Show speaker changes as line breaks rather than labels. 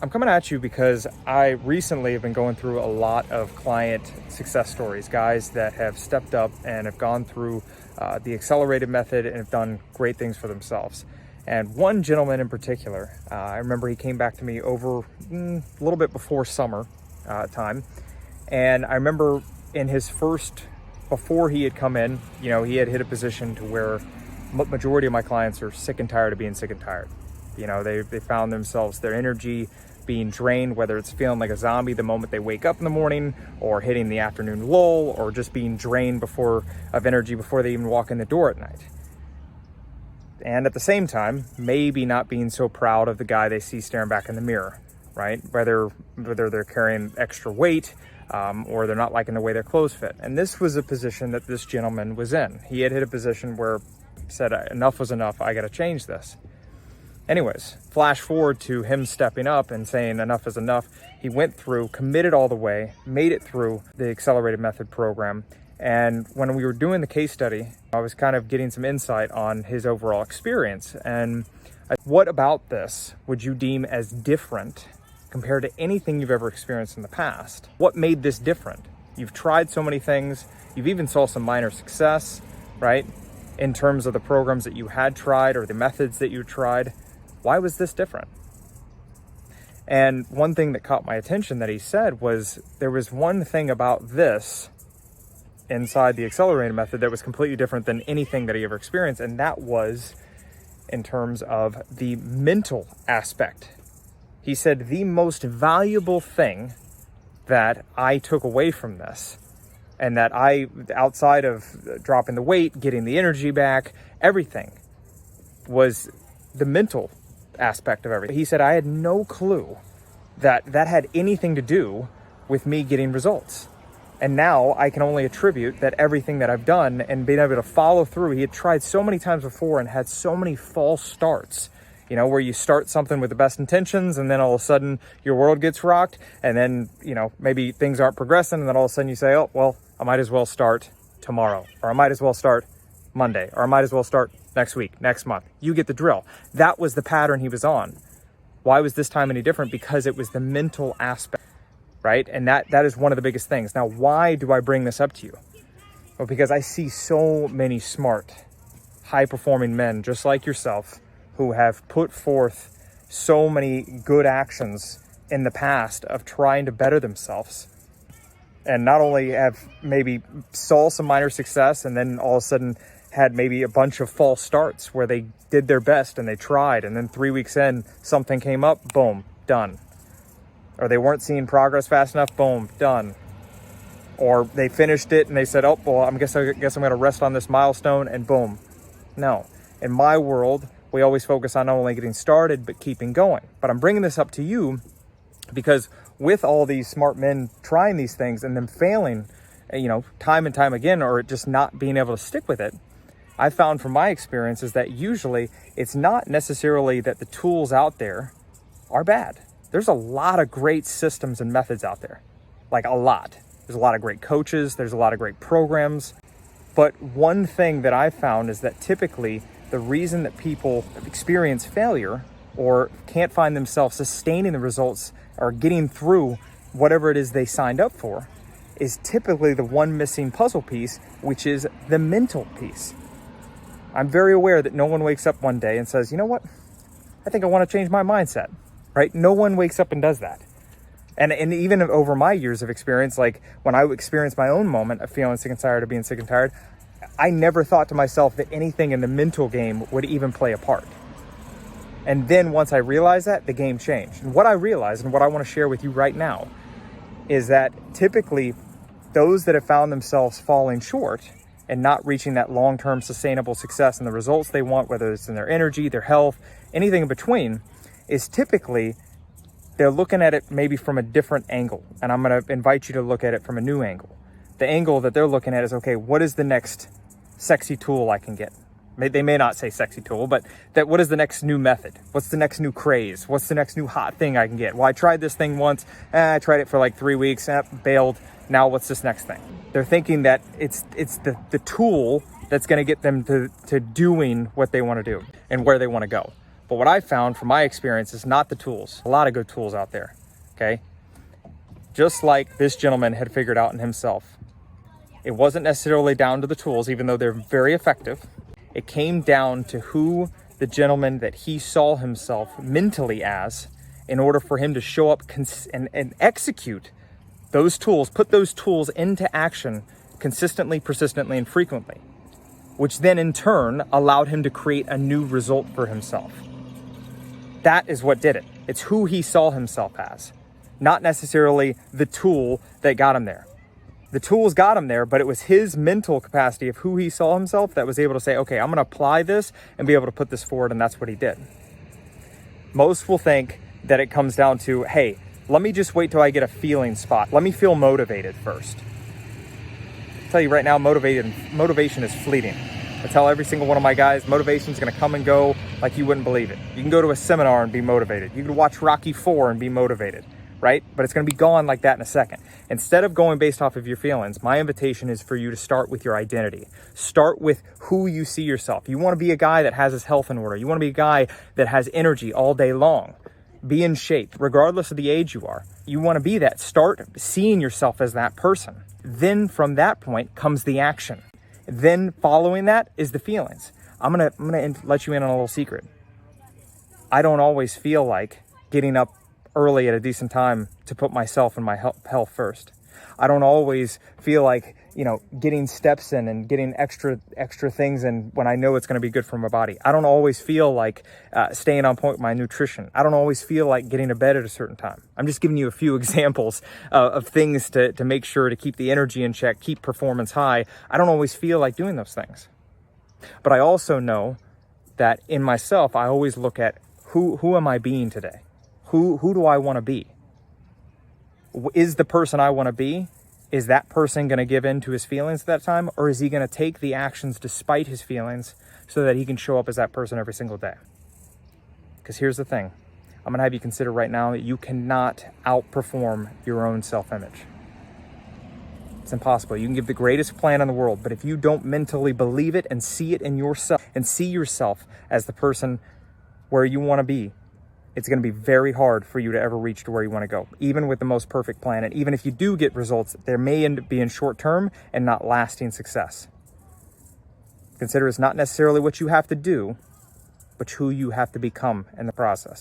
I'm coming at you because I recently have been going through a lot of client success stories, guys that have stepped up and have gone through the accelerated method and have done great things for themselves. And one gentleman in particular, I remember he came back to me over a little bit before summer time. And I remember in his first, before he had come in, he had hit a position to where majority of my clients are sick and tired of being sick and tired. They found themselves, their energy being drained, whether it's feeling like a zombie the moment they wake up in the morning, or hitting the afternoon lull, or just being drained of energy before they even walk in the door at night. And at the same time, maybe not being so proud of the guy they see staring back in the mirror, right? Whether they're carrying extra weight, or they're not liking the way their clothes fit. And this was a position that this gentleman was in. He had hit a position where said, enough was enough, I got to change this. Anyways, flash forward to him stepping up and saying enough is enough. He went through, committed all the way, made it through the accelerated method program. And when we were doing the case study, I was kind of getting some insight on his overall experience. And what about this would you deem as different compared to anything you've ever experienced in the past? What made this different? You've tried so many things. You've even saw some minor success, right? In terms of the programs that you had tried or the methods that you tried. Why was this different? And one thing that caught my attention that he said was there was one thing about this inside the accelerated method that was completely different than anything that he ever experienced. And that was in terms of the mental aspect. He said the most valuable thing that I took away from this, and that outside of dropping the weight, getting the energy back, everything, was the mental aspect of everything. He said, I had no clue that had anything to do with me getting results. And now I can only attribute that everything that I've done and being able to follow through. He had tried so many times before and had so many false starts, where you start something with the best intentions and then all of a sudden your world gets rocked, and then, maybe things aren't progressing, and then all of a sudden you say, oh, well, I might as well start tomorrow, or I might as well start Monday, or I might as well start next week, next month. You get the drill. That was the pattern he was on. Why was this time any different? Because it was the mental aspect, right? And that is one of the biggest things. Now, why do I bring this up to you? Well, because I see so many smart, high-performing men, just like yourself, who have put forth so many good actions in the past of trying to better themselves. And not only have maybe saw some minor success and then all of a sudden had maybe a bunch of false starts where they did their best and they tried, and then 3 weeks in, something came up, boom, done. Or they weren't seeing progress fast enough, boom, done. Or they finished it and they said, oh, well, I guess I'm going to rest on this milestone, and boom. No. In my world, we always focus on not only getting started, but keeping going. But I'm bringing this up to you because with all these smart men trying these things and them failing, time and time again, or just not being able to stick with it, I found from my experience is that usually it's not necessarily that the tools out there are bad. There's a lot of great systems and methods out there, like a lot. There's a lot of great coaches. There's a lot of great programs. But one thing that I found is that typically the reason that people experience failure or can't find themselves sustaining the results or getting through whatever it is they signed up for is typically the one missing puzzle piece, which is the mental piece. I'm very aware that no one wakes up one day and says, you know what? I think I want to change my mindset, right? No one wakes up and does that. And even over my years of experience, like when I experienced my own moment of feeling sick and tired of being sick and tired, I never thought to myself that anything in the mental game would even play a part. And then once I realized that, the game changed. And what I realized, and what I want to share with you right now, is that typically those that have found themselves falling short and not reaching that long-term sustainable success and the results they want, whether it's in their energy, their health, anything in between, is typically they're looking at it maybe from a different angle. And I'm going to invite you to look at it from a new angle. The angle that they're looking at is, okay, what is the next sexy tool I can get? They may not say sexy tool, but what is the next new method? What's the next new craze? What's the next new hot thing I can get? Well, I tried this thing once. I tried it for like 3 weeks, bailed. Now what's this next thing? They're thinking that it's the tool that's going to get them to doing what they want to do and where they want to go. But what I found from my experience is not the tools. A lot of good tools out there, okay? Just like this gentleman had figured out in himself. It wasn't necessarily down to the tools, even though they're very effective. It came down to who the gentleman that he saw himself mentally as, in order for him to show up and execute those tools, put those tools into action consistently, persistently, and frequently, which then in turn allowed him to create a new result for himself. That is what did it. It's who he saw himself as, not necessarily the tool that got him there. The tools got him there, but it was his mental capacity of who he saw himself that was able to say, okay, I'm going to apply this and be able to put this forward, and that's what he did. Most will think that it comes down to, hey, let me just wait till I get a feeling spot. Let me feel motivated first. I'll tell you right now, motivation is fleeting. I tell every single one of my guys, motivation is going to come and go like you wouldn't believe it. You can go to a seminar and be motivated. You can watch Rocky IV and be motivated, right? But it's going to be gone like that in a second. Instead of going based off of your feelings, my invitation is for you to start with your identity. Start with who you see yourself. You want to be a guy that has his health in order. You want to be a guy that has energy all day long. Be in shape, regardless of the age you are. You want to be that. Start seeing yourself as that person. Then from that point comes the action. Then following that is the feelings. I'm gonna let you in on a little secret. I don't always feel like getting up early at a decent time to put myself and my health first. I don't always feel like, getting steps in and getting extra things in when I know it's going to be good for my body. I don't always feel like staying on point with my nutrition. I don't always feel like getting to bed at a certain time. I'm just giving you a few examples of things to make sure to keep the energy in check, keep performance high. I don't always feel like doing those things. But I also know that in myself, I always look at who am I being today? Who do I want to be? Is the person I want to be, is that person going to give in to his feelings at that time? Or is he going to take the actions despite his feelings so that he can show up as that person every single day? Because here's the thing. I'm going to have you consider right now that you cannot outperform your own self-image. It's impossible. You can give the greatest plan in the world, but if you don't mentally believe it and see it in yourself and see yourself as the person where you want to be, it's going to be very hard for you to ever reach to where you want to go, even with the most perfect plan. And even if you do get results, there may end up being short term and not lasting success. Consider it's not necessarily what you have to do, but who you have to become in the process.